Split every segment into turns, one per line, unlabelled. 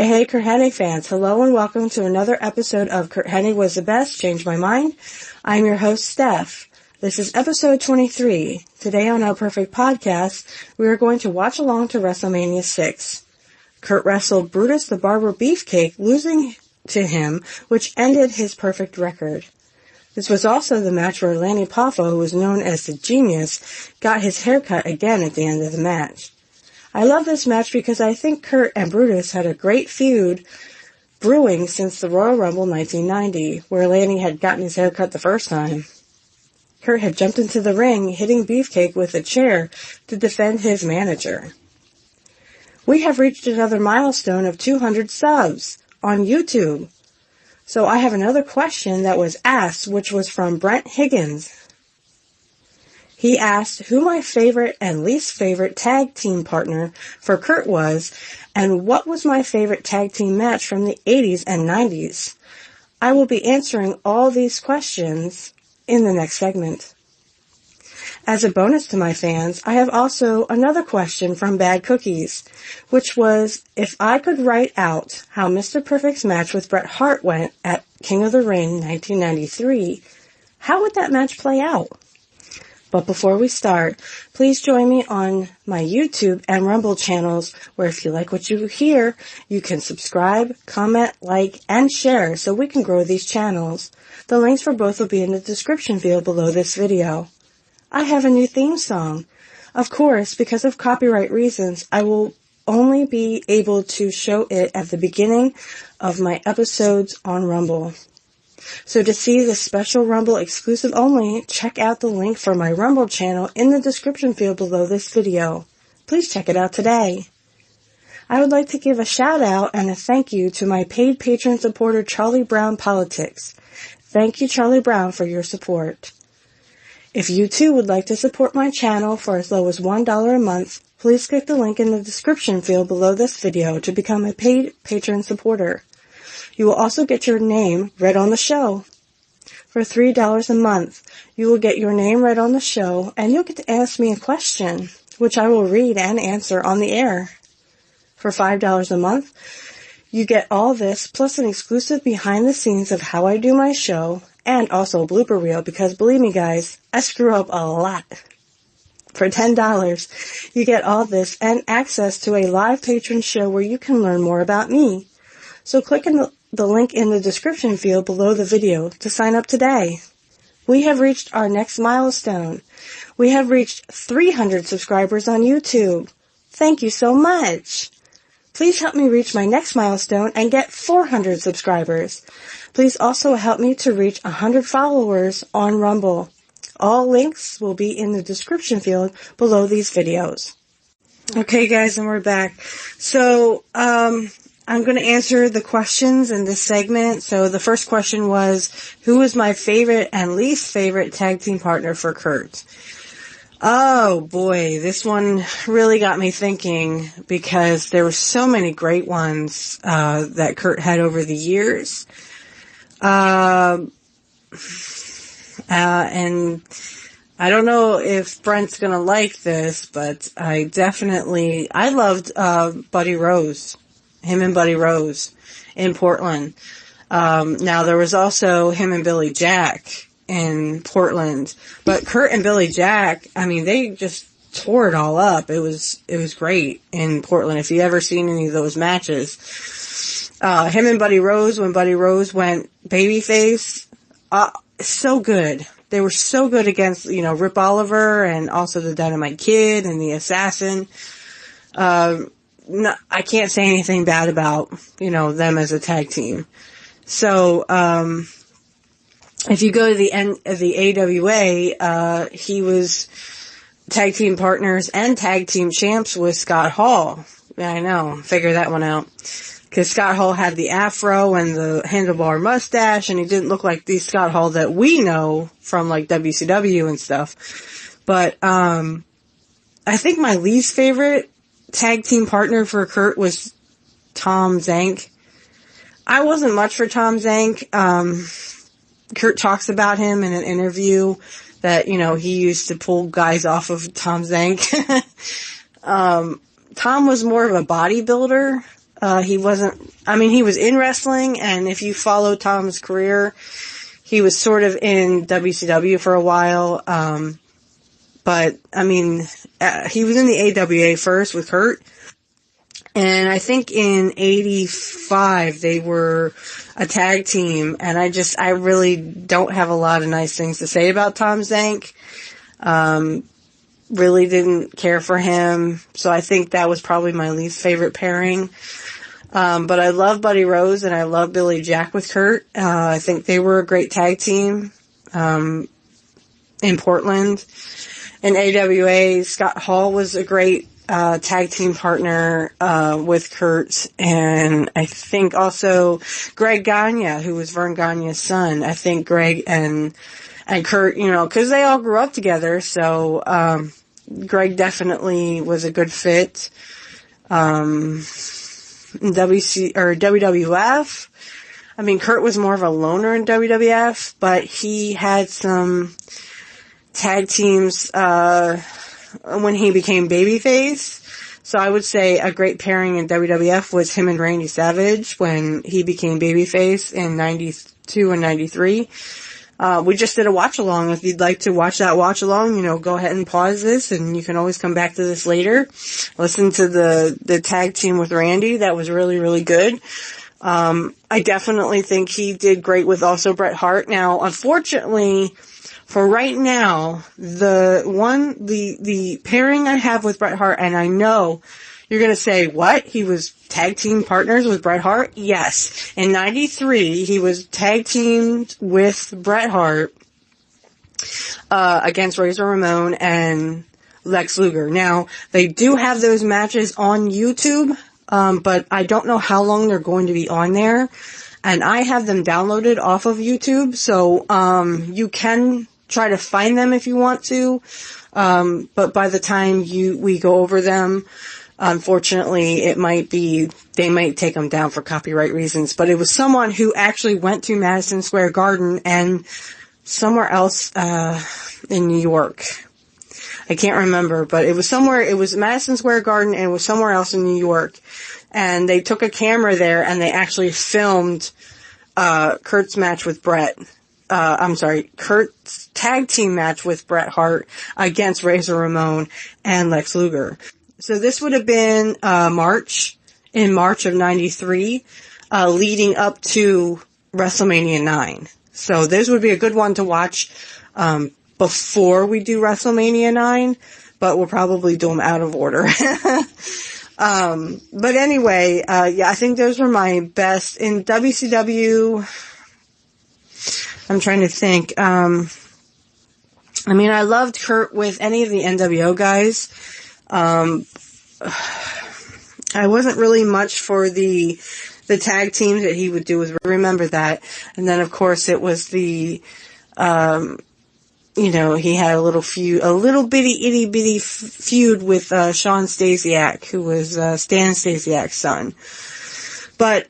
Hey, Curt Hennig fans. Hello and welcome to another episode of Curt Hennig Was the Best, Changed My Mind. I'm your host, Steph. This is episode 23. Today on our Perfect Podcast, we are going to watch along to WrestleMania 6. Curt wrestled Brutus the Barber Beefcake, losing to him, which ended his perfect record. This was also the match where Lanny Poffo, who was known as the Genius, got his haircut again at the end of the match. I love this match because I think Curt and Brutus had a great feud brewing since the Royal Rumble 1990, where Lanny had gotten his haircut the first time. Curt had jumped into the ring, hitting Beefcake with a chair to defend his manager. We have reached another milestone of 200 subs on YouTube. So I have another question that was asked, which was from Brent Higgins. He asked who my favorite and least favorite tag team partner for Curt was, and what was my favorite tag team match from the 80s and 90s. I will be answering all these questions in the next segment. As a bonus to my fans, I have also another question from Bad Cookies, which was if I could write out how Mr. Perfect's match with Bret Hart went at King of the Ring 1993, how would that match play out? But before we start, please join me on my YouTube and Rumble channels, where if you like what you hear, you can subscribe, comment, like, and share so we can grow these channels. The links for both will be in the description field below this video. I have a new theme song. Of course, because of copyright reasons, I will only be able to show it at the beginning of my episodes on Rumble. So to see the special Rumble exclusive only, check out the link for my Rumble channel in the description field below this video. Please check it out today. I would like to give a shout out and a thank you to my paid patron supporter Charlie Brown Politics. Thank you, Charlie Brown, for your support. If you too would like to support my channel for as low as $1 a month, please click the link in the description field below this video to become a paid patron supporter. You will also get your name read on the show. For $3 a month, you will get your name read on the show, and you'll get to ask me a question, which I will read and answer on the air. For $5 a month, you get all this, plus an exclusive behind the scenes of how I do my show, and also a blooper reel, because believe me guys, I screw up a lot. For $10, you get all this and access to a live patron show where you can learn more about me. So click in the link in the description field below the video to sign up today. We have reached our next milestone. We have reached 300 subscribers on YouTube. Thank you so much. Please help me reach my next milestone and get 400 subscribers. Please also help me to reach 100 followers on Rumble. All links will be in the description field below these videos. Okay guys, and we're back. So, I'm going to answer the questions in this segment. So the first question was, who is my favorite and least favorite tag team partner for Curt? Oh boy, this one really got me thinking because there were so many great ones that Curt had over the years. And I don't know if Brent's going to like this, but I loved Buddy Rose. Him and Buddy Rose in Portland. Now there was also him and Billy Jack in Portland, but Curt and Billy Jack, I mean, they just tore it all up. It was great in Portland. If you ever seen any of those matches, him and Buddy Rose, when Buddy Rose went babyface, so good. They were so good against, Rip Oliver and also the Dynamite Kid and the Assassin. No, I can't say anything bad about, them as a tag team. So, if you go to the AWA, he was tag team partners and tag team champs with Scott Hall. Yeah, I know. Figure that one out. Because Scott Hall had the afro and the handlebar mustache, and he didn't look like the Scott Hall that we know from, like, WCW and stuff. But, I think my least favorite tag team partner for Curt was Tom Zank. I wasn't much for Tom Zank. Curt talks about him in an interview that, he used to pull guys off of Tom Zank. Tom was more of a bodybuilder. He was in wrestling, and if you follow Tom's career, he was sort of in WCW for a while. But he was in the AWA first with Curt. And I think in 85 they were a tag team, and I really don't have a lot of nice things to say about Tom Zank. Really didn't care for him, so I think that was probably my least favorite pairing. But I love Buddy Rose and I love Billy Jack with Curt. I think they were a great tag team, in Portland. In AWA, Scott Hall was a great tag team partner with Curt, and I think also Greg Gagne, who was Vern Gagne's son. I think Greg and Curt, because they all grew up together, so Greg definitely was a good fit. WWF, Curt was more of a loner in WWF, but he had some tag teams when he became babyface. So I would say a great pairing in WWF was him and Randy Savage when he became babyface in 92 and 93. We just did a watch-along. If you'd like to watch that watch-along, go ahead and pause this, and you can always come back to this later. Listen to the tag team with Randy. That was really, really good. I definitely think he did great with also Bret Hart. Now, unfortunately, for right now, the pairing I have with Bret Hart, and I know you're gonna say, what? He was tag team partners with Bret Hart? Yes. In 93, he was tag teamed with Bret Hart, against Razor Ramon and Lex Luger. Now, they do have those matches on YouTube, but I don't know how long they're going to be on there. And I have them downloaded off of YouTube, so, you can try to find them if you want to. But by the time we go over them, unfortunately, they might take them down for copyright reasons, but it was someone who actually went to Madison Square Garden and somewhere else, in New York. I can't remember, but it was Madison Square Garden and it was somewhere else in New York. And they took a camera there and they actually filmed, Curt's match with Curt's tag team match with Bret Hart against Razor Ramon and Lex Luger. So this would have been March of 93, leading up to WrestleMania 9. So this would be a good one to watch before we do WrestleMania 9, but we'll probably do them out of order. But anyway, I think those were my best. In WCW, I'm trying to think. I loved Curt with any of the NWO guys. I wasn't really much for the tag teams that he would do with Remember That. And then of course it was he had a little bitty itty bitty feud with, Sean Stasiak, who was, Stan Stasiak's son. But,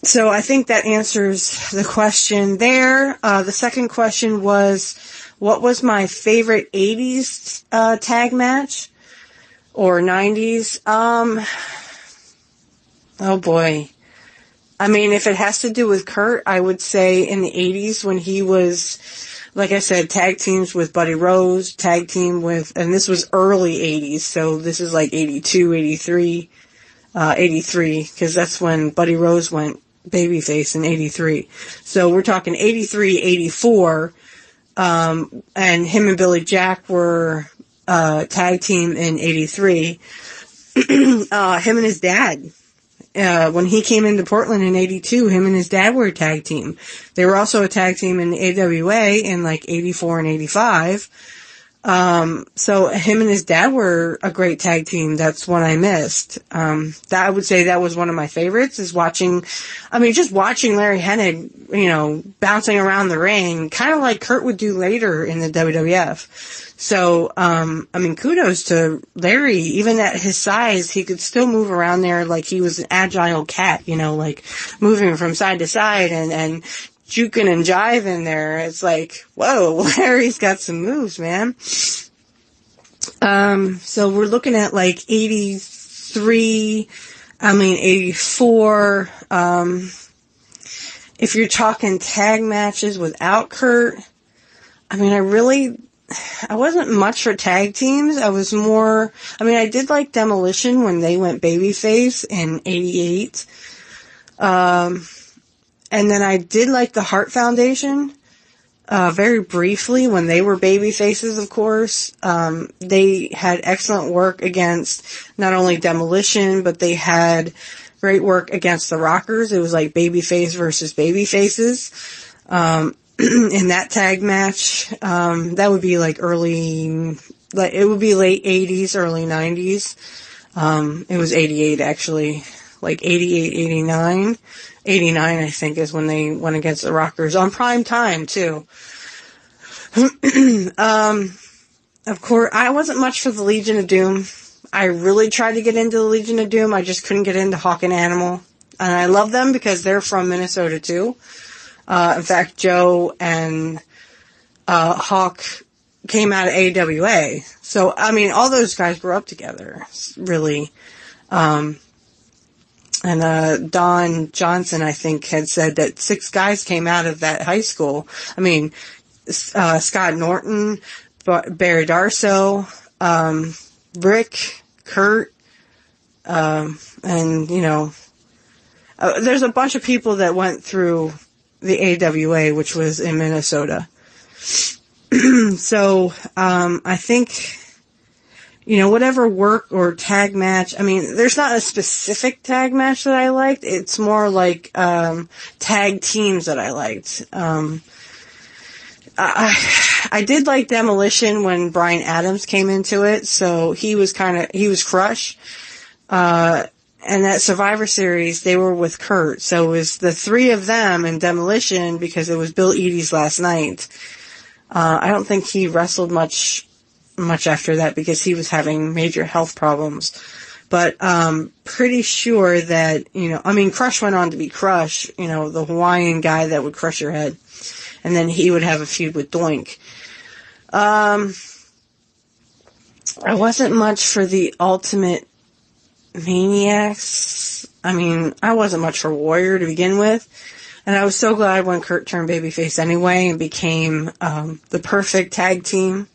so I think that answers the question there. The second question was, what was my favorite 80s, tag match? Or 90s? Oh boy. If it has to do with Curt, I would say in the 80s when he was, like I said, tag teams with Buddy Rose, tag team with, and this was early 80s, so this is like 82, 83, 83, because that's when Buddy Rose went babyface in 83. So we're talking 83, 84, and him and Billy Jack were, tag team in 83. Him and his dad. When he came into Portland in 82, him and his dad were a tag team. They were also a tag team in the AWA in like 84 and 85. So him and his dad were a great tag team. That's one I missed. I would say that was one of my favorites, is just watching Larry Hennig, bouncing around the ring, kind of like Curt would do later in the WWF. So, kudos to Larry. Even at his size, he could still move around there like he was an agile cat, like moving from side to side and juking and jiving there. It's like, whoa, Larry's got some moves, man. So we're looking at like 80s, 83, 84. If you're talking tag matches without Curt, I wasn't much for tag teams. I was more, I did like Demolition when they went babyface in 88. And then I did like the Hart Foundation, very briefly when they were baby faces, of course. They had excellent work against not only Demolition, but they had great work against the Rockers. It was like babyface versus babyfaces. In that tag match, that would be like it would be late 80s, early 90s. It was 88 actually, like 88, 89. 89, I think, is when they went against the Rockers on prime time, too. Of course, I wasn't much for the Legion of Doom. I really tried to get into the Legion of Doom. I just couldn't get into Hawk and Animal. And I love them because they're from Minnesota, too. In fact, Joe and Hawk came out of AWA. So, all those guys grew up together, really. And Don Johnson, I think, had said that 6 guys came out of that high school. Scott Norton, Barry Darso, Rick, Curt, there's a bunch of people that went through the AWA, which was in Minnesota. So, I think, whatever work or tag match, there's not a specific tag match that I liked. It's more like, tag teams that I liked. I did like Demolition when Bryan Adams came into it, so he was Crush. And that Survivor Series, they were with Curt, so it was the 3 of them in Demolition because it was Bill Eadie's last night. I don't think he wrestled much after that because he was having major health problems. But pretty sure that, Crush went on to be Crush, the Hawaiian guy that would crush your head. And then he would have a feud with Doink. I wasn't much for the Ultimate Maniacs. I wasn't much for Warrior to begin with. And I was so glad when Curt turned babyface anyway and became the perfect tag team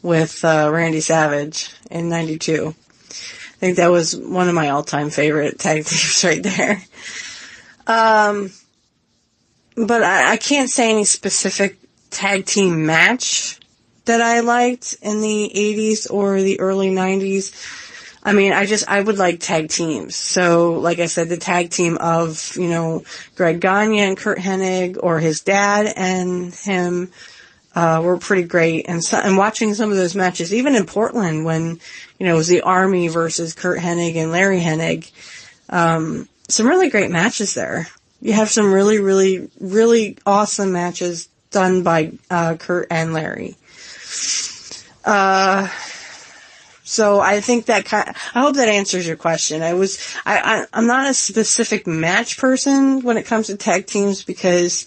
with Randy Savage in 92. I think that was one of my all-time favorite tag teams right there. But I can't say any specific tag team match that I liked in the 80s or the early 90s. I would like tag teams. So, like I said, the tag team of, Greg Gagne and Curt Hennig, or his dad and him, were pretty great. And watching some of those matches, even in Portland when, it was the Army versus Curt Hennig and Larry Hennig, some really great matches there. You have some really, really, really awesome matches done by Curt and Larry. So I think I hope that answers your question. I'm not a specific match person when it comes to tag teams because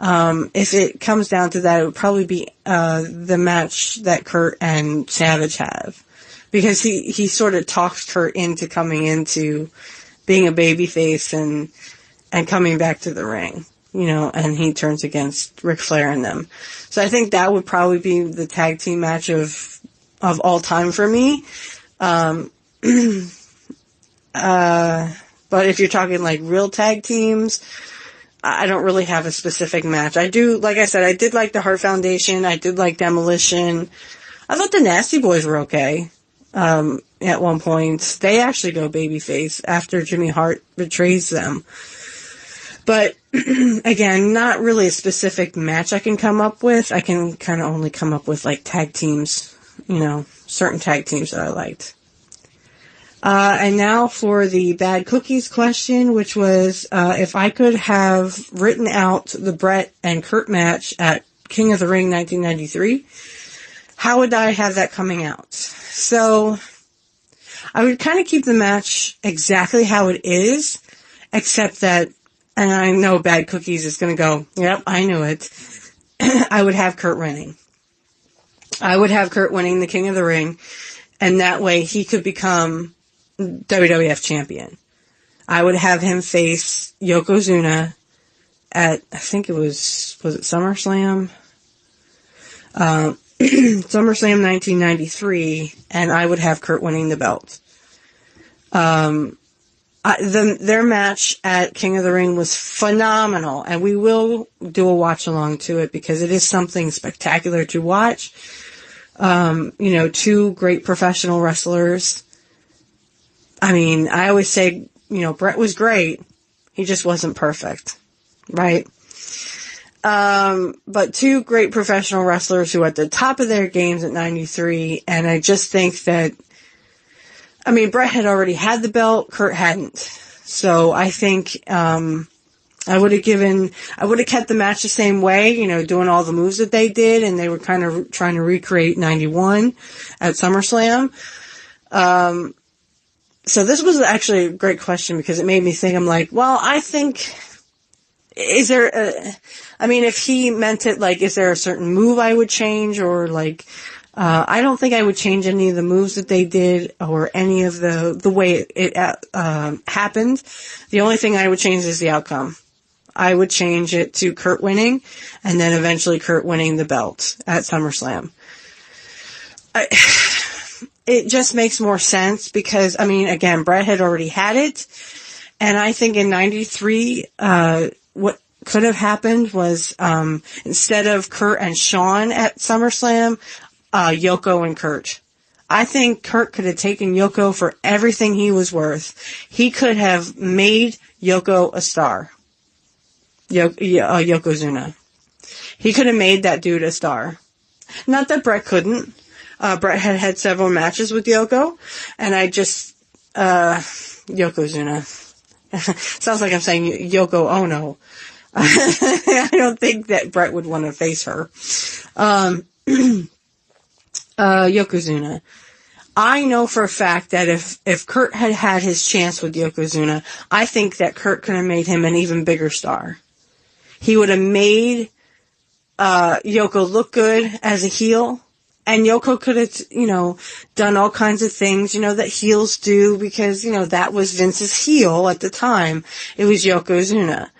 if it comes down to that, it would probably be the match that Curt and Savage have, because he sort of talks Curt into coming into being a babyface and coming back to the ring, and he turns against Ric Flair and them. So I think that would probably be the tag team match of all time for me. But if you're talking like real tag teams, I don't really have a specific match. I do, like I said, I did like the Hart Foundation. I did like Demolition. I thought the Nasty Boys were okay. At one point, they actually go babyface after Jimmy Hart betrays them. But, again, not really a specific match I can come up with. I can kind of only come up with, like, tag teams, certain tag teams that I liked. And now for the Bad Cookies question, which was, if I could have written out the Bret and Curt match at King of the Ring 1993, how would I have that coming out? So, I would kind of keep the match exactly how it is, except that, and I know Bad Cookies is going to go, yep, I knew it. I would have Curt winning. I would have Curt winning the King of the Ring, and that way he could become WWF champion. I would have him face Yokozuna at, I think was it SummerSlam? SummerSlam 1993, and I would have Curt winning the belt. Their match at King of the Ring was phenomenal, and we will do a watch along to it because it is something spectacular to watch. Two great professional wrestlers. I mean, I always say, Bret was great. He just wasn't perfect. Right? But two great professional wrestlers who were at the top of their games at 93, and I just think that, Bret had already had the belt, Curt hadn't. So I think, I would have kept the match the same way, doing all the moves that they did, and they were kind of trying to recreate 91 at SummerSlam. So this was actually a great question because it made me think, I'm like, well, I think, is there if he meant it, like, is there a certain move I would change, or like, I don't think I would change any of the moves that they did or any of the way it happened. The only thing I would change is the outcome. I would change it to Curt winning and then eventually Curt winning the belt at SummerSlam. It just makes more sense because, again, Bret had already had it. And I think in 93, what could have happened was, instead of Curt and Shawn at SummerSlam, Yoko and Curt. I think Curt could have taken Yoko for everything he was worth. He could have made Yoko a star. Yokozuna. He could have made that dude a star. Not that Bret couldn't. Bret had several matches with Yoko, and Yokozuna. Sounds like I'm saying Yoko Ono. I don't think that Bret would want to face her. Yokozuna. I know for a fact that if Curt had had his chance with Yokozuna, I think that Curt could have made him an even bigger star. He would have made Yoko look good as a heel, and Yoko could have, done all kinds of things, that heels do, because, that was Vince's heel at the time. It was Yokozuna.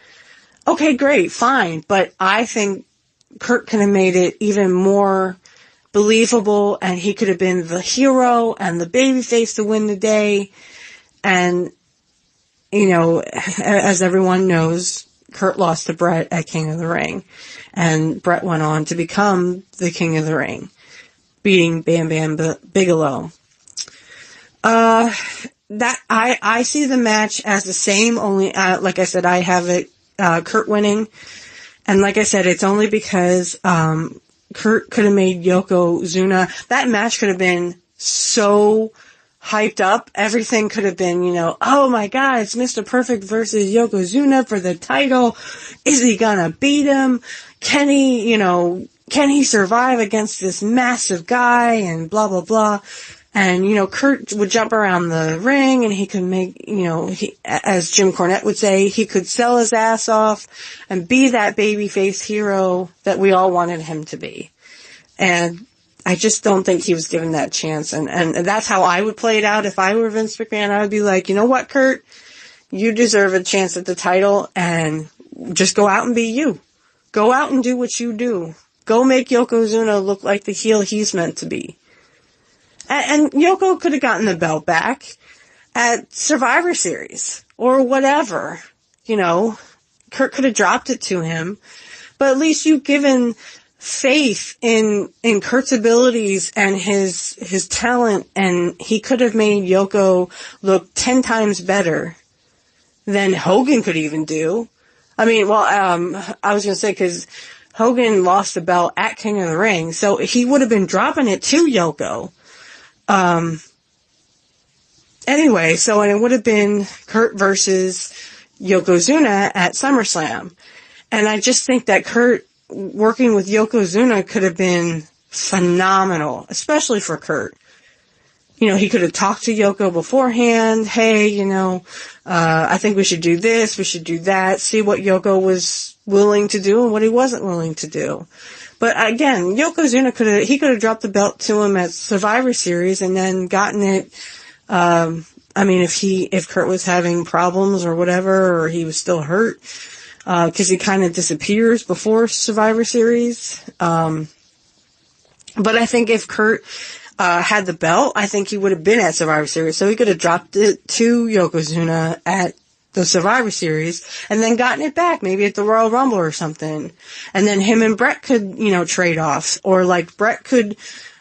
Okay, great, fine, but I think Curt could have made it even more believable, and he could have been the hero and the babyface to win the day. And, as everyone knows, Curt lost to Bret at King of the Ring, and Bret went on to become the King of the Ring, beating Bam Bam Bigelow. That I see the match as the same, only like I said, I have it Curt winning, and like I said, it's only because Curt could have made Yokozuna. That match could have been so hyped up. Everything could have been, oh my God, it's Mr. Perfect versus Yokozuna for the title. Is he gonna beat him? Can he survive against this massive guy? And blah, blah, blah. And, Curt would jump around the ring and he could make, as Jim Cornette would say, he could sell his ass off and be that babyface hero that we all wanted him to be. And I just don't think he was given that chance. And that's how I would play it out. If I were Vince McMahon, I would be like, you know what, Curt? You deserve a chance at the title, and just go out and be you. Go out and do what you do. Go make Yokozuna look like the heel he's meant to be. And Yoko could have gotten the belt back at Survivor Series or whatever. Curt could have dropped it to him, but at least you've given faith in Curt's abilities and his talent, and he could have made Yoko look 10 times better than Hogan could even do. I was going to say, because Hogan lost the belt at King of the Ring, so he would have been dropping it to Yoko. Anyway, so and it would have been Curt versus Yokozuna at SummerSlam. And I just think that Curt working with Yokozuna could have been phenomenal, especially for Curt. He could have talked to Yoko beforehand. Hey, I think we should do this, we should do that, see what Yoko was willing to do and what he wasn't willing to do. But again, Yokozuna could have dropped the belt to him at Survivor Series and then gotten it, I mean, if Curt was having problems or whatever, or he was still hurt, because he kind of disappears before Survivor Series. But I think if Curt had the belt, I think he would have been at Survivor Series. So he could have dropped it to Yokozuna at the Survivor Series and then gotten it back, maybe at the Royal Rumble or something. And then him and Bret could, trade off. Or like Bret could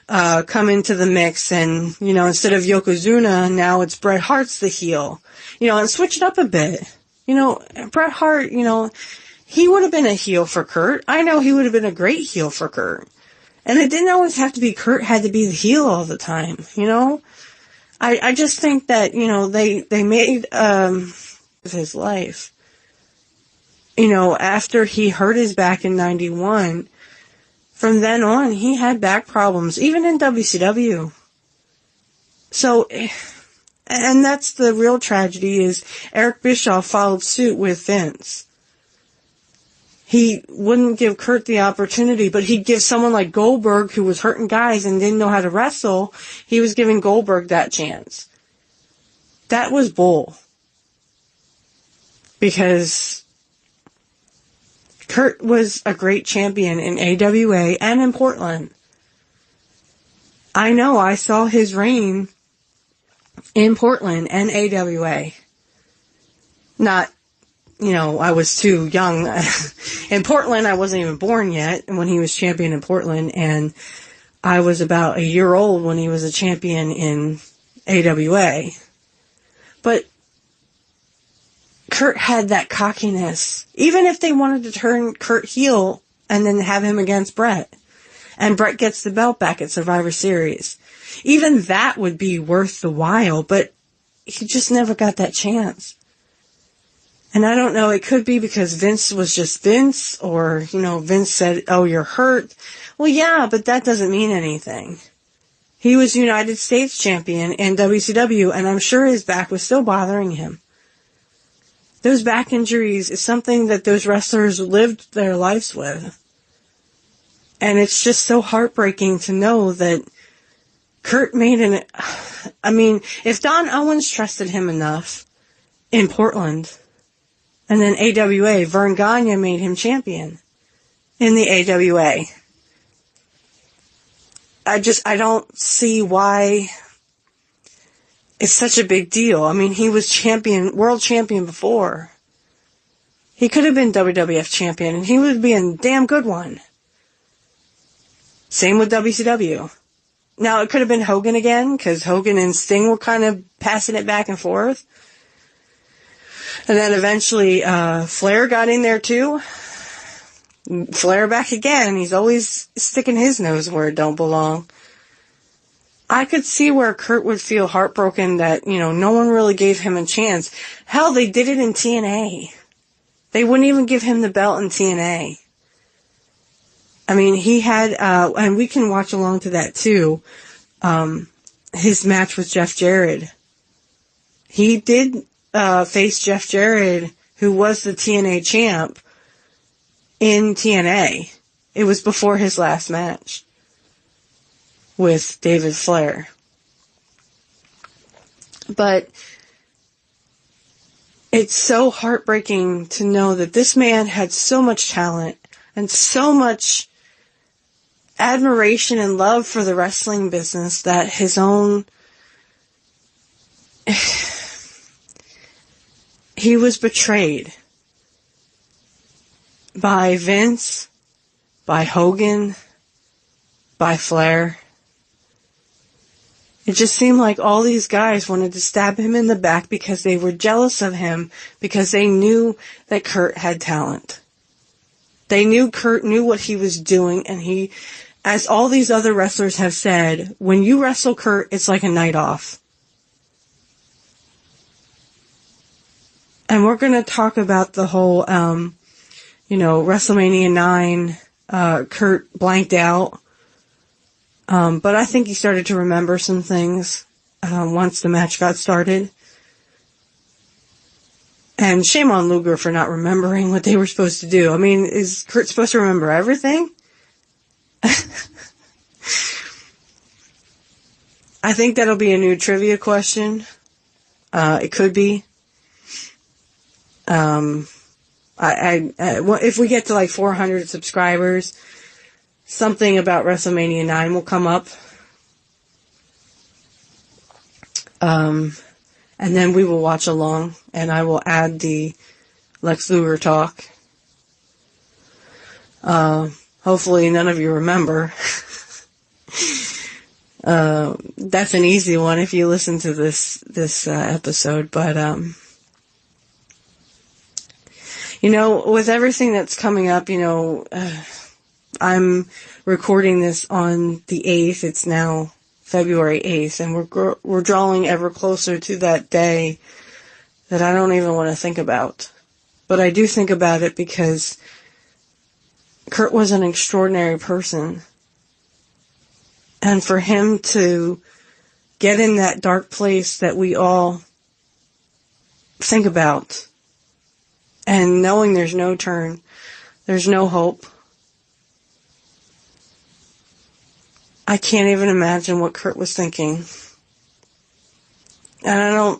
come into the mix and, instead of Yokozuna, now it's Bret Hart's the heel. And switch it up a bit. Bret Hart, he would have been a heel for Curt. I know he would have been a great heel for Curt. And it didn't always have to be Curt had to be the heel all the time, I just think that, they made, his life. After he hurt his back in 91, from then on, he had back problems, even in WCW. So, and that's the real tragedy is Eric Bischoff followed suit with Vince. He wouldn't give Curt the opportunity, but he'd give someone like Goldberg, who was hurting guys and didn't know how to wrestle, he was giving Goldberg that chance. That was bull. Because Curt was a great champion in AWA and in Portland. I know, I saw his reign in Portland and AWA. Not, I was too young. In Portland, I wasn't even born yet when he was champion in Portland, and I was about a year old when he was a champion in AWA. But Curt had that cockiness. Even if they wanted to turn Curt heel and then have him against Bret, and Bret gets the belt back at Survivor Series, even that would be worth the while, but he just never got that chance. And I don't know, it could be because Vince was just Vince, or, Vince said, oh, you're hurt. Well, yeah, but that doesn't mean anything. He was United States champion in WCW, and I'm sure his back was still bothering him. Those back injuries is something that those wrestlers lived their lives with. And it's just so heartbreaking to know that Curt made if Don Owens trusted him enough in Portland, and then AWA, Vern Gagne made him champion in the AWA. I don't see why it's such a big deal. He was world champion before. He could have been WWF champion, and he would be a damn good one. Same with WCW. Now, it could have been Hogan again, because Hogan and Sting were kind of passing it back and forth. And then eventually, Flair got in there too. Flair back again. He's always sticking his nose where it don't belong. I could see where Curt would feel heartbroken that, no one really gave him a chance. Hell, they did it in TNA. They wouldn't even give him the belt in TNA. He had, and we can watch along to that too, his match with Jeff Jarrett. He did face Jeff Jarrett, who was the TNA champ, in TNA. It was before his last match with David Flair. But it's so heartbreaking to know that this man had so much talent and so much admiration and love for the wrestling business that he was betrayed by Vince, by Hogan, by Flair. It just seemed like all these guys wanted to stab him in the back because they were jealous of him, because they knew that Curt had talent. They knew Curt knew what he was doing, and he, as all these other wrestlers have said, when you wrestle Curt, it's like a night off. And we're going to talk about the whole, WrestleMania 9, Curt blanked out. But I think he started to remember some things once the match got started. And shame on Luger for not remembering what they were supposed to do. Is Curt supposed to remember everything? I think that'll be a new trivia question It could be. If we get to like 400 subscribers, something about WrestleMania 9 will come up. And then we will watch along, and I will add the Lex Luger talk. Hopefully none of you remember. That's an easy one if you listen to this episode, but, with everything that's coming up, I'm recording this on the 8th. It's now February 8th, and we're drawing ever closer to that day that I don't even want to think about. But I do think about it because Curt was an extraordinary person. And for him to get in that dark place that we all think about, and knowing there's no turn, there's no hope, I can't even imagine what Curt was thinking. And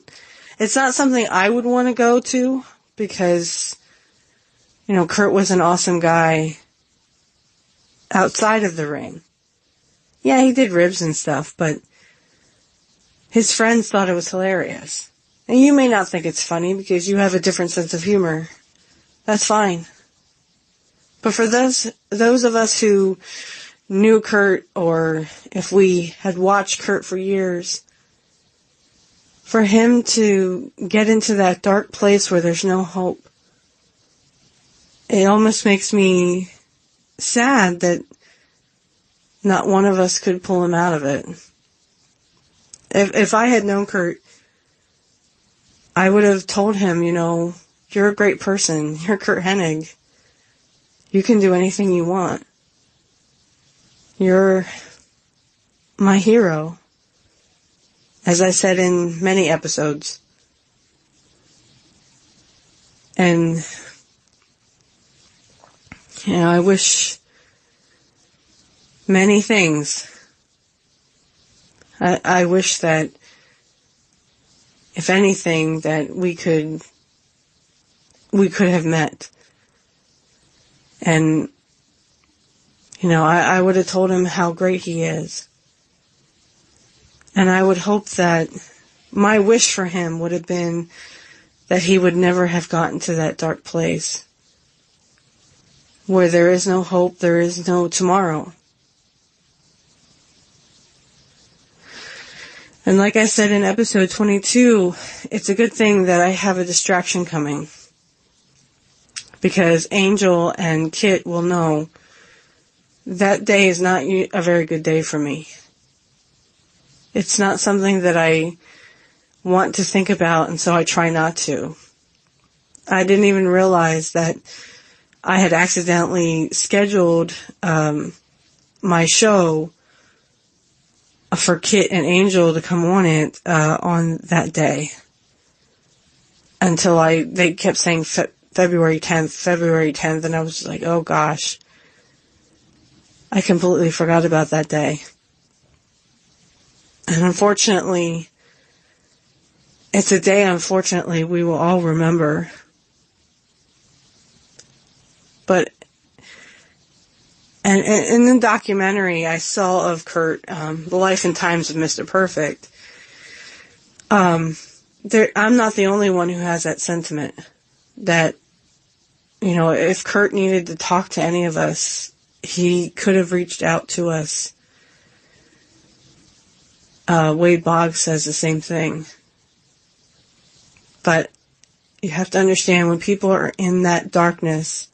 it's not something I would want to go to, because, Curt was an awesome guy outside of the ring. Yeah, he did ribs and stuff, but his friends thought it was hilarious. And you may not think it's funny because you have a different sense of humor. That's fine. But for those of us who knew Curt, or if we had watched Curt for years, for him to get into that dark place where there's no hope, it almost makes me sad that not one of us could pull him out of it. If I had known Curt, I would have told him, you're a great person. You're Curt Hennig. You can do anything you want. You're my hero. As I said in many episodes. And, I wish many things. I wish that, if anything, that we could have met. And, I would have told him how great he is. And I would hope that my wish for him would have been that he would never have gotten to that dark place where there is no hope, there is no tomorrow. And like I said in episode 22, it's a good thing that I have a distraction coming, because Angel and Kit will know that day is not a very good day for me. It's not something that I want to think about, and so I try not to. I didn't even realize that I had accidentally scheduled my show for Kit and Angel to come on it on that day, until they kept saying February 10th, and I was like, oh gosh, I completely forgot about that day. And unfortunately, it's a day, unfortunately, we will all remember. But, and in the documentary I saw of Curt, The Life and Times of Mr. Perfect, I'm not the only one who has that sentiment. That, if Curt needed to talk to any of us, he could have reached out to us. Wade Boggs says the same thing. But you have to understand, when people are in that darkness,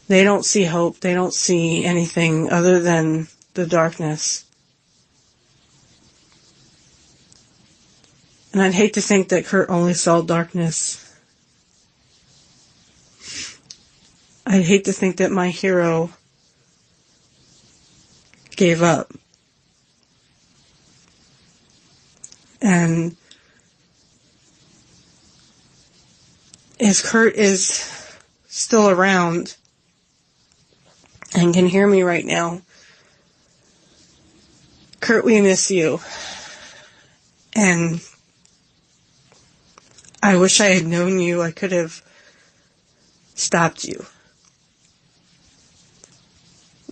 they don't see hope. They don't see anything other than the darkness. And I'd hate to think that Curt only saw darkness. I'd hate to think that my hero gave up. And if Curt is still around and can hear me right now, Curt, we miss you. And I wish I had known you. I could have stopped you.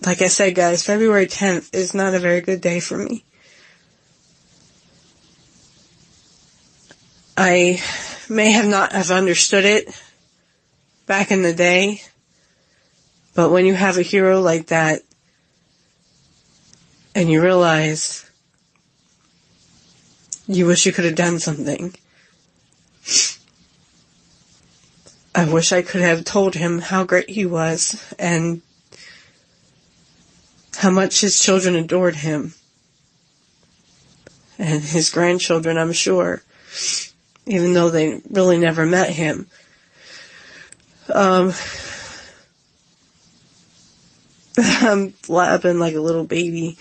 Like I said, guys, February 10th is not a very good day for me. I may have not have understood it back in the day, but when you have a hero like that, and you realize you wish you could have done something, I wish I could have told him how great he was, and how much his children adored him. And his grandchildren, I'm sure. Even though they really never met him. I'm blabbing like a little baby.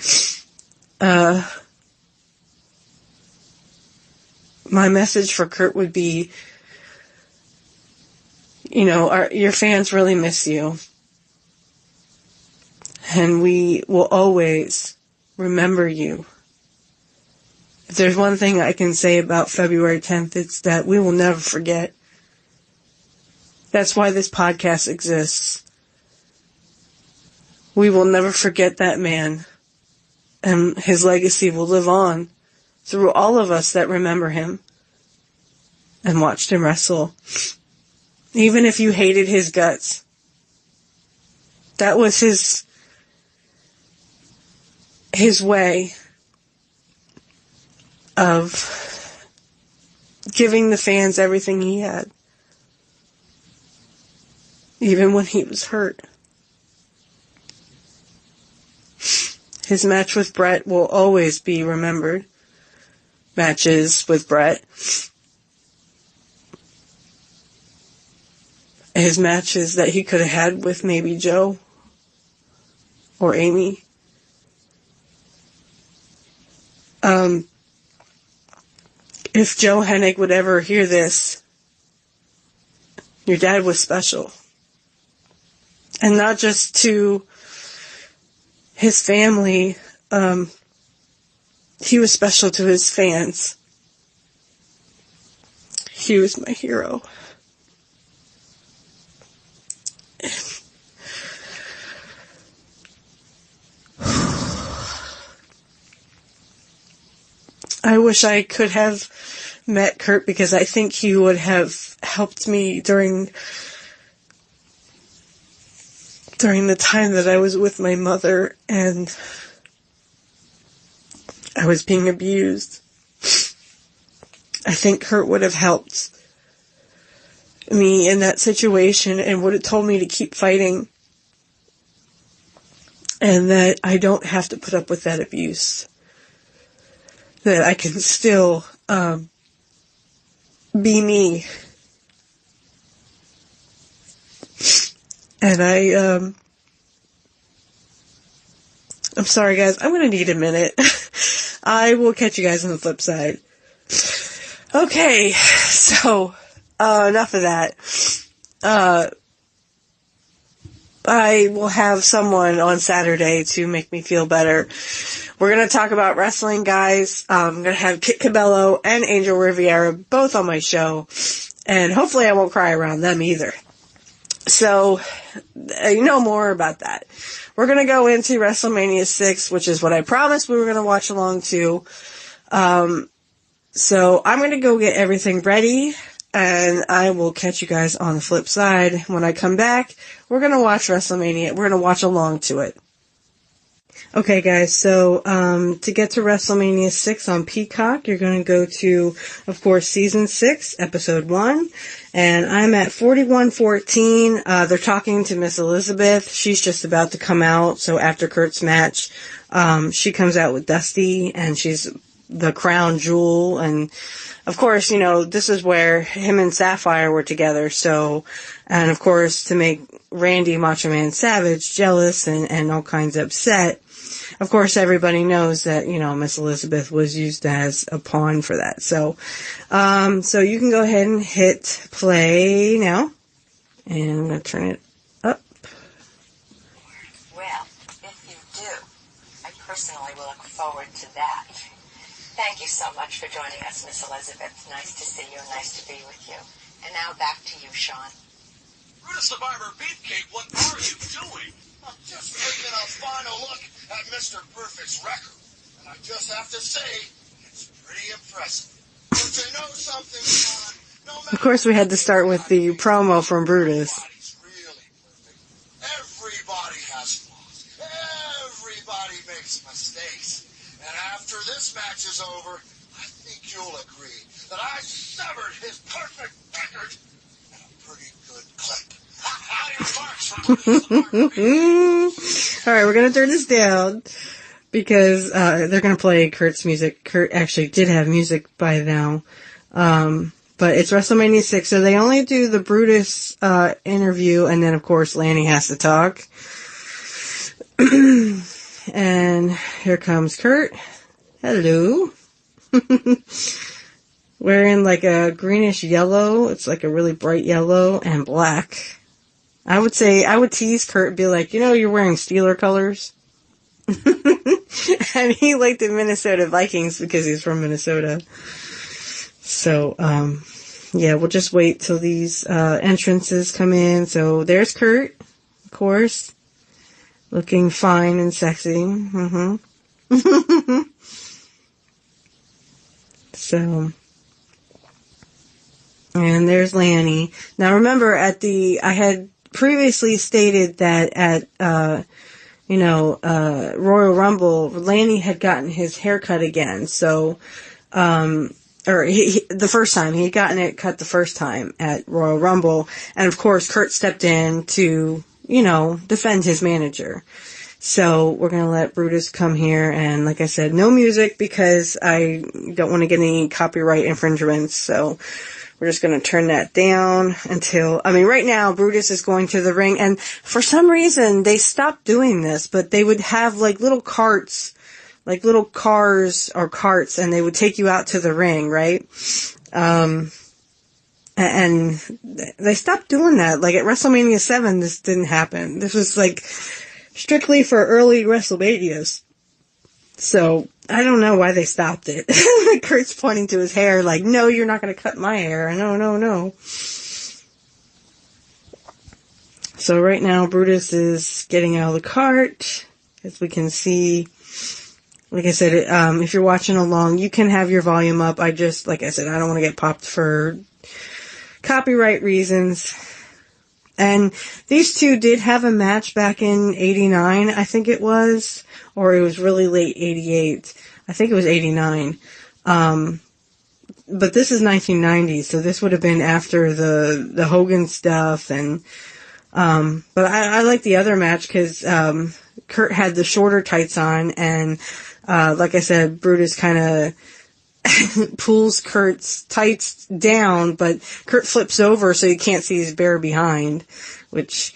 My message for Curt would be, your fans really miss you. And we will always remember you. If there's one thing I can say about February 10th, it's that we will never forget. That's why this podcast exists. We will never forget that man. And his legacy will live on through all of us that remember him and watched him wrestle. Even if you hated his guts. That was his way of giving the fans everything he had. Even when he was hurt. His match with Bret will always be remembered. Matches with Bret. His matches that he could have had with maybe Joe or Amy. If Joe Hennig would ever hear this, your dad was special. And not just to his family, he was special to his fans. He was my hero. I wish I could have met Curt because I think he would have helped me during the time that I was with my mother and I was being abused. I think Curt would have helped me in that situation and would have told me to keep fighting and that I don't have to put up with that abuse. That I can still be me. And I'm sorry guys, I'm going to need a minute. I will catch you guys on the flip side. Okay, so enough of that. I will have someone on Saturday to make me feel better. We're going to talk about wrestling, guys. I'm going to have Kit Cabello and Angel Riviera both on my show. And hopefully I won't cry around them either. So, you know more about that. We're going to go into WrestleMania 6, which is what I promised we were going to watch along to. So I'm going to go get everything ready. And I will catch you guys on the flip side. When I come back, we're going to watch WrestleMania. We're going to watch along to it. Okay, guys, so to get to WrestleMania 6 on Peacock, you're going to go to, of course, Season 6, Episode 1. And I'm at 41:14. They're talking to Miss Elizabeth. She's just about to come out. So after Curt's match, she comes out with Dusty, and she's the crown jewel. And of course, you know, this is where him and Sapphire were together. So, and of course, to make Randy Macho Man Savage jealous and all kinds upset, of course, everybody knows that, you know, Miss Elizabeth was used as a pawn for that. So, so you can go ahead and hit play now. And I'm going to turn it up.
Well, if you do, I personally will look forward to that. Thank you so much for joining us, Miss Elizabeth. Nice to see you and nice to be with you. And now back to you, Sean.
Brutus the Barber, Beefcake, what are you doing? I'm just taking a final look at Mr. Perfect's record. And I just have to say, it's pretty impressive. But you know something, Sean? No matter
Of course, we had to start with the promo from Brutus.
Everybody's really perfect. Everybody has flaws. Everybody makes mistakes. And after this match is over, I think you'll agree that I severed his perfect record in a pretty good clip.
Alright, we're gonna turn this down because they're gonna play Curt's music. Curt actually did have music by now. But it's WrestleMania 6, so they only do the Brutus interview, and then of course Lanny has to talk. And here comes Curt. Hello. Wearing like a greenish yellow. It's like a really bright yellow and black. I would tease Curt and be like, you're wearing Steeler colors. And he liked the Minnesota Vikings because he's from Minnesota. So, yeah, we'll just wait till these entrances come in. So there's Curt, of course. Looking fine and sexy. So, and there's Lanny. Now remember, I had previously stated that at, Royal Rumble, Lanny had gotten his hair cut again. So, the first time, he had gotten it cut the first time at Royal Rumble. And of course, Curt stepped in to, defend his manager. So we're going to let Brutus come here, and like I said, no music because I don't want to get any copyright infringements, so we're just going to turn that down right now Brutus is going to the ring, and for some reason they stopped doing this, but they would have like little cars or carts, and they would take you out to the ring, right? And they stopped doing that. Like at WrestleMania 7, this didn't happen. This was like strictly for early WrestleManias. So, I don't know why they stopped it. Curt's pointing to his hair like, no, you're not going to cut my hair. No. So right now, Brutus is getting out of the cart. As we can see, like I said, if you're watching along, you can have your volume up. I don't want to get popped for copyright reasons. And these two did have a match back in 89, I think it was. Or it was really late 88. I think it was 89. But this is 1990, so this would have been after the Hogan stuff. And but I like the other match because Curt had the shorter tights on, and like I said, Brutus kind of pulls Curt's tights down, but Curt flips over so you can't see his bare behind, which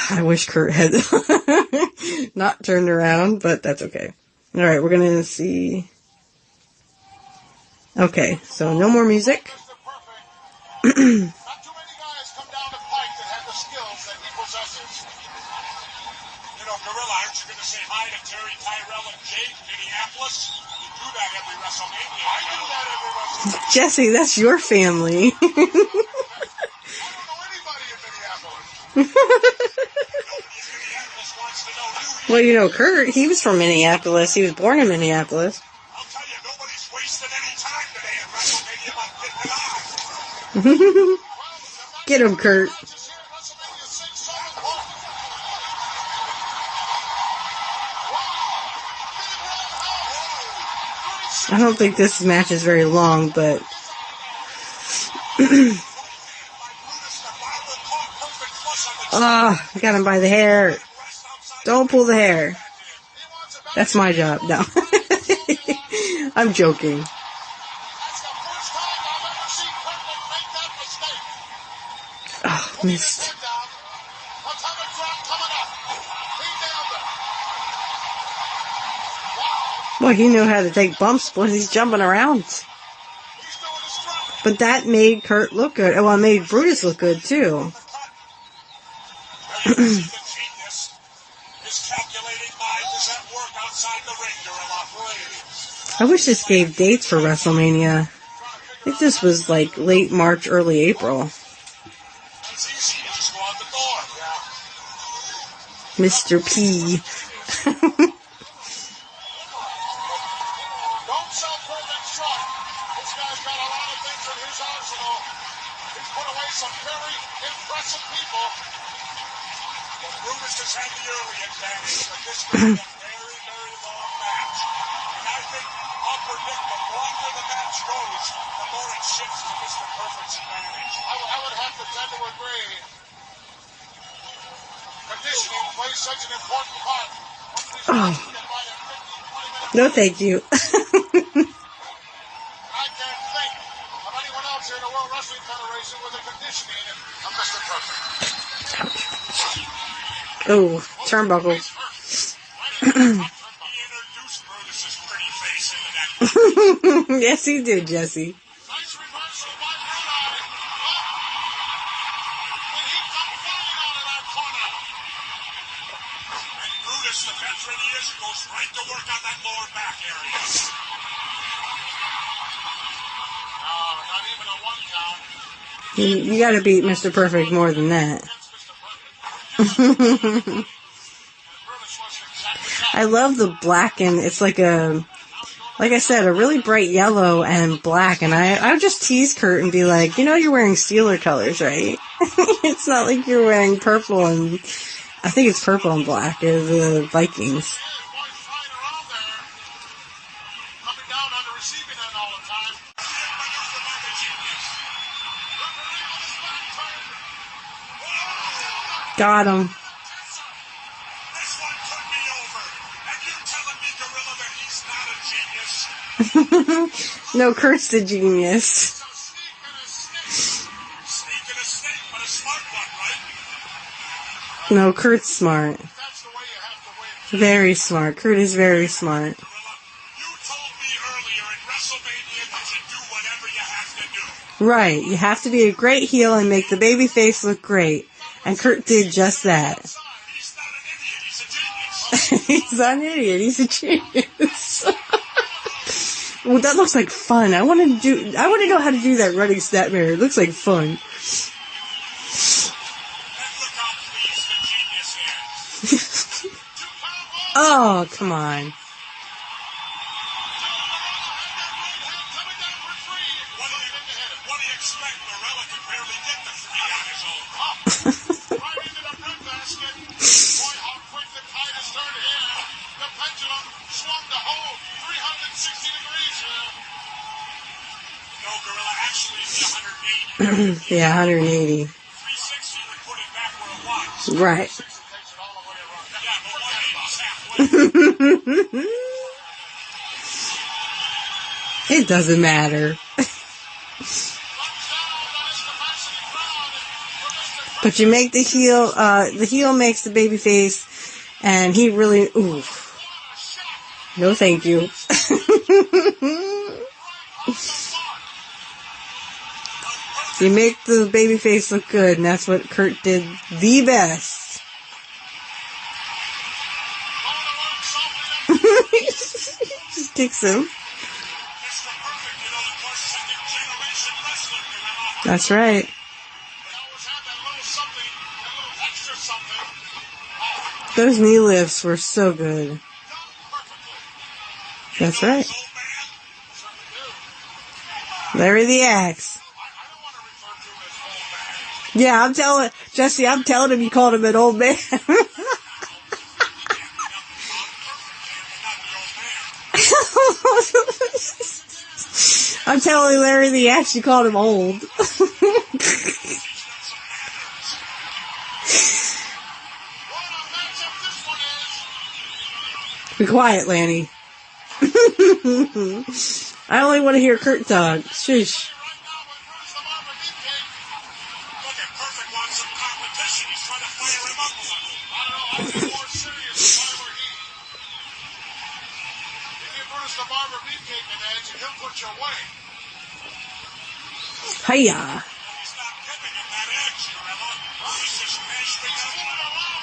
I wish Curt had not turned around, but that's okay. Alright, we're gonna see. Okay, so no more music.
Not too many guys come down the pike that have the skills that he possesses. Gorilla, aren't you going to say hi to Terry, Tyrell, and Jake in Minneapolis? You do that every WrestleMania. I do that every WrestleMania.
Jesse, that's your family.
I don't know anybody in Minneapolis. Minneapolis wants to know you.
Well, Curt, he was from Minneapolis. He was born in Minneapolis.
I'll tell you, nobody's wasted any time today at WrestleMania like
Get him, Curt. I don't think this match is very long, but I got him by the hair. Don't pull the hair. That's my job. No. I'm joking. Oh, missed. Well, he knew how to take bumps when he's jumping around. But that made Curt look good. Well, it made Brutus look good, too. I wish this gave dates for WrestleMania. I think this was like late March, early April. Mr. P.
Some very impressive people. But Brutus has had the early advantage, but this could be a very, very long match. And I think I'll predict the longer the match goes, the more it shifts to Mr. Perfect's advantage. I would have to tend to agree. Conditioning plays such an important part.
Oh. No, thank you.
I can't think of anyone else here in the World Wrestling Federation with the conditioning of Mr. Perfect.
Oh, turnbuckle. Yes, he did, Jesse.
Nice reversal by Brutus. When he comes flying out of that corner. And Brutus, the veteran he is, goes right to work on that lower back area. Not even a 1 count.
You gotta beat Mr. Perfect more than that. I love the black, and it's like I said, a really bright yellow and black, and I would just tease Curt and be like, you're wearing Steeler colors, right? It's not like you're wearing purple and, I think it's purple and black, the Vikings. Got him.
This one could be over. And you telling me, Gorilla, that he's not a genius?
No, Curt's the genius.
So sneak and a snake, but a smart one, right?
No, Curt's smart.
That's the way you have to win.
Very smart. Curt is very smart.
Gorilla, you told me earlier in WrestleMania that you do whatever you have to do.
Right. You have to be a great heel and make the babyface look great. And Curt did just that.
He's not an idiot, he's a genius.
He's not an idiot. He's a genius. Well, that looks like fun. I want to know how to do that running snapmare. It looks like fun.
And look how pleased the genius is.
Oh, come on.
What do you expect? Morella could barely get the 3 on his own. Right into the breadbasket. Boy, how quick the tide has turned here. The pendulum swung the whole 360 degrees here. No, Gorilla, actually it's 180.
Yeah, 180.
360 would put it back where it was.
Right.
360 takes it all the way around. Yeah, but 180's halfway.
It doesn't matter. But you make the heel makes the baby face, and he really, ooh. No thank you. You make the baby face look good, and that's what Curt did the best. Just kicks him. That's right. Those knee lifts were so good. That's right. Larry the Axe. Yeah, I'm telling him you called him an old man. I'm telling Larry the Axe you called him old. Be quiet, Lanny. I only want to hear Curt talk. Shush.
The Barber Beefcake an edge and he'll put you away.
Hiya.
He's not giving him that edge, Gorilla. He's just measuring him.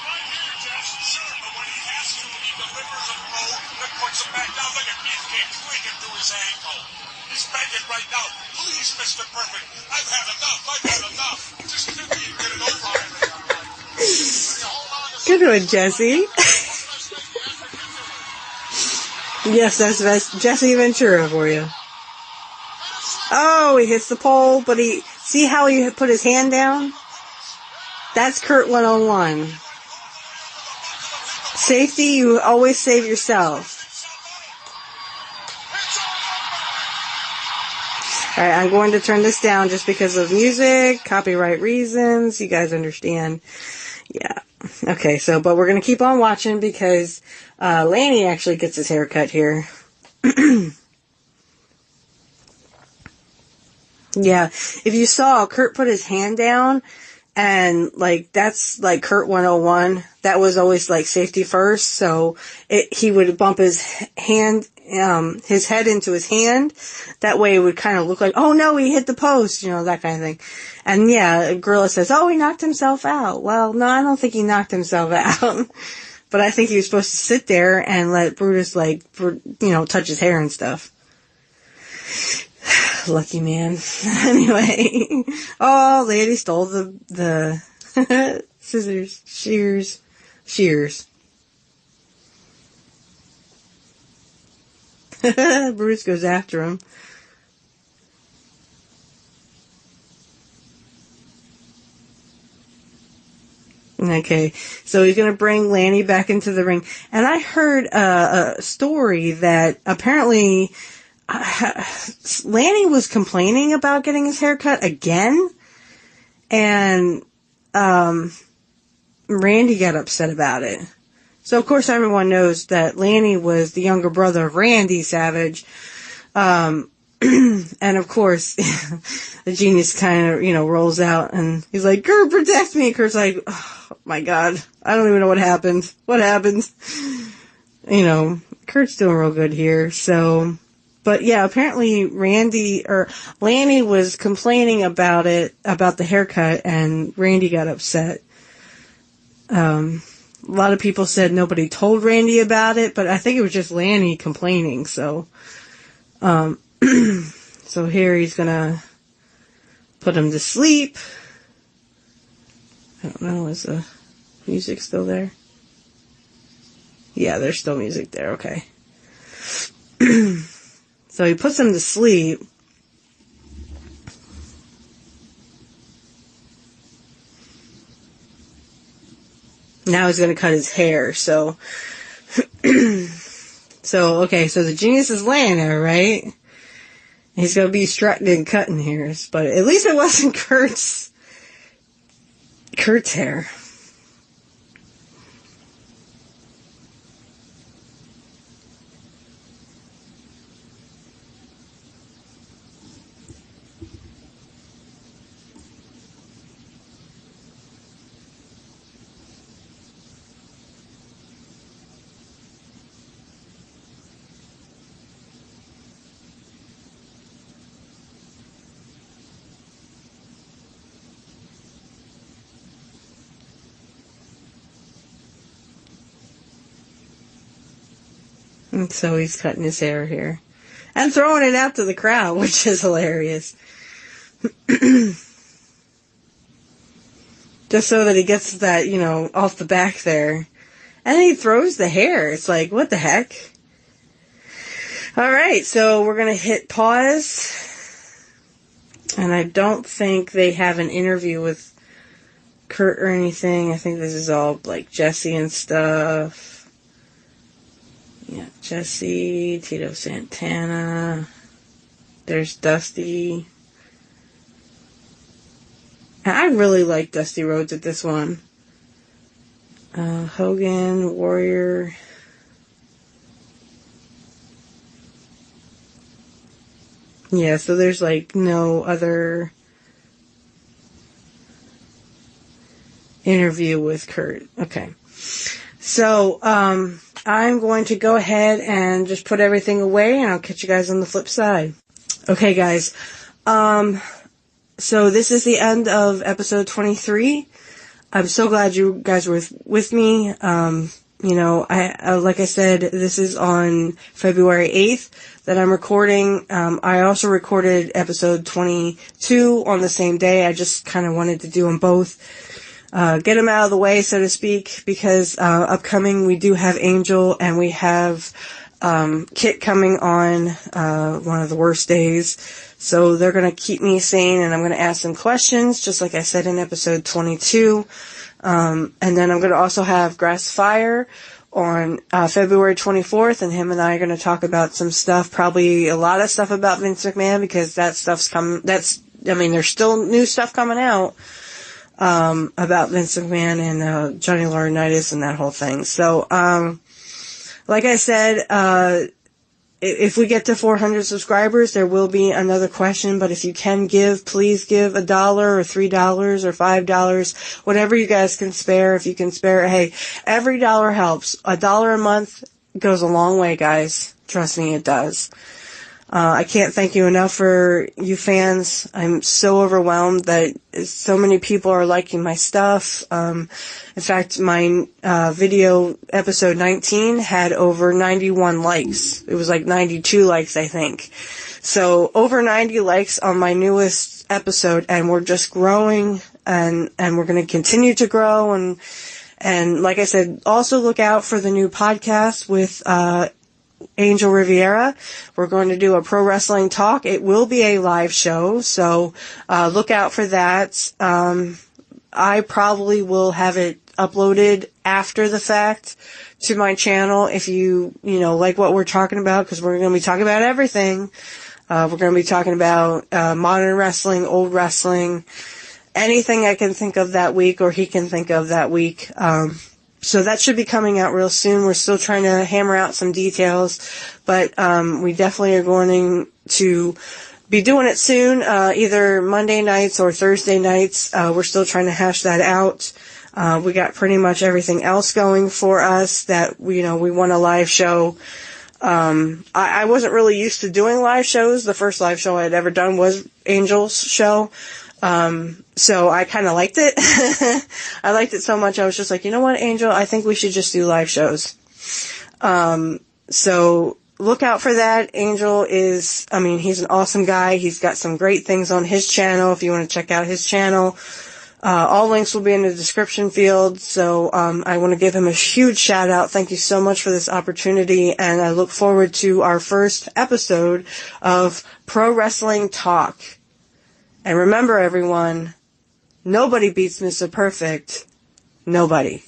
Right here, Jess. Sure, but when he has to, he delivers a blow that puts him back down. Look at Beefcake swinging to his ankle. He's begging right now. Please, Mr. Perfect. I've had enough. Just give me and get it over with.
Good one, Jesse. Yes, that's Jesse Ventura for you. Oh, he hits the pole, but see how he put his hand down? That's Curt 101. Safety, you always save yourself. Alright, I'm going to turn this down just because of music, copyright reasons, you guys understand. Yeah. Okay, but we're going to keep on watching because Lanny actually gets his hair cut here. Yeah, if you saw, Curt put his hand down, and, that's, Curt 101. That was always, safety first, so he would bump his hand, his head into his hand. That way it would kind of look like, oh no, he hit the post, that kind of thing. And yeah, Gorilla says, oh, he knocked himself out. Well, no, I don't think he knocked himself out. But I think he was supposed to sit there and let Brutus, touch his hair and stuff. Lucky man. Anyway. Oh, lady stole the scissors. Shears. Bruce goes after him. Okay, so he's going to bring Lanny back into the ring. And I heard a story that apparently Lanny was complaining about getting his hair cut again. And Randy got upset about it. So, of course, everyone knows that Lanny was the younger brother of Randy Savage. And, of course, the genius kind of, rolls out and he's like, Curt, protect me. Curt's like, oh, my God, I don't even know what happened. What happened? Curt's doing real good here. So, but yeah, apparently Lanny was complaining about the haircut, and Randy got upset. A lot of people said nobody told Randy about it, but I think it was just Lanny complaining, so, so here he's gonna put him to sleep. I don't know, is the music still there? Yeah, there's still music there, okay. So he puts him to sleep. Now he's gonna cut his hair, so okay, so the genius is laying there, right? He's gonna be strutting and cutting hairs, but at least it wasn't Curt's hair. And so he's cutting his hair here. And throwing it out to the crowd, which is hilarious. Just so that he gets that, off the back there. And then he throws the hair. It's like, what the heck? Alright, so we're going to hit pause. And I don't think they have an interview with Curt or anything. I think this is all, Jesse and stuff. Yeah, Jesse, Tito Santana, there's Dusty. I really like Dusty Rhodes at this one. Hogan, Warrior. Yeah, so there's no other interview with Curt. Okay. So, I'm going to go ahead and just put everything away, and I'll catch you guys on the flip side. Okay, guys. So this is the end of episode 23. I'm so glad you guys were with me. like I said, this is on February 8th that I'm recording. I also recorded episode 22 on the same day. I just kind of wanted to do them both. Get them out of the way, so to speak, because upcoming we do have Angel and we have Kit coming on one of the worst days. So they're going to keep me sane, and I'm going to ask them questions, just like I said in episode 22. And then I'm going to also have Grass Fire on February 24th, and him and I are going to talk about some stuff, probably a lot of stuff about Vince McMahon, because that stuff's coming. There's still new stuff coming out about Vince McMahon and Johnny Laurinaitis and that whole thing. So, like I said, if we get to 400 subscribers, there will be another question, but if you can give, please give $1 or $3 or $5, whatever you guys can spare. If you can spare, hey, every dollar helps. $1 a month goes a long way, guys. Trust me, it does. I can't thank you enough for you fans. I'm so overwhelmed that so many people are liking my stuff. In fact, my video episode 19 had over 91 likes. It was like 92 likes, I think. So over 90 likes on my newest episode, and we're just growing, and we're going to continue to grow. And like I said, also look out for the new podcast with Angel Riviera. We're going to do a pro wrestling talk. It will be a live show, so look out for that. I probably will have it uploaded after the fact to my channel if you like what we're talking about, because we're going to be talking about everything. We're going to be talking about modern wrestling, old wrestling, anything I can think of that week or he can think of that week. So that should be coming out real soon. We're still trying to hammer out some details, but we definitely are going to be doing it soon, either Monday nights or Thursday nights. We're still trying to hash that out. We got pretty much everything else going for us that, we want a live show. I wasn't really used to doing live shows. The first live show I had ever done was Angel's show. So I kind of liked it. I liked it so much, I was just like, you know what, Angel, I think we should just do live shows. So look out for that. Angel is, he's an awesome guy. He's got some great things on his channel. If you want to check out his channel, all links will be in the description field. So, I want to give him a huge shout out. Thank you so much for this opportunity. And I look forward to our first episode of Pro Wrestling Talk. And remember, everyone, nobody beats Mr. Perfect. Nobody.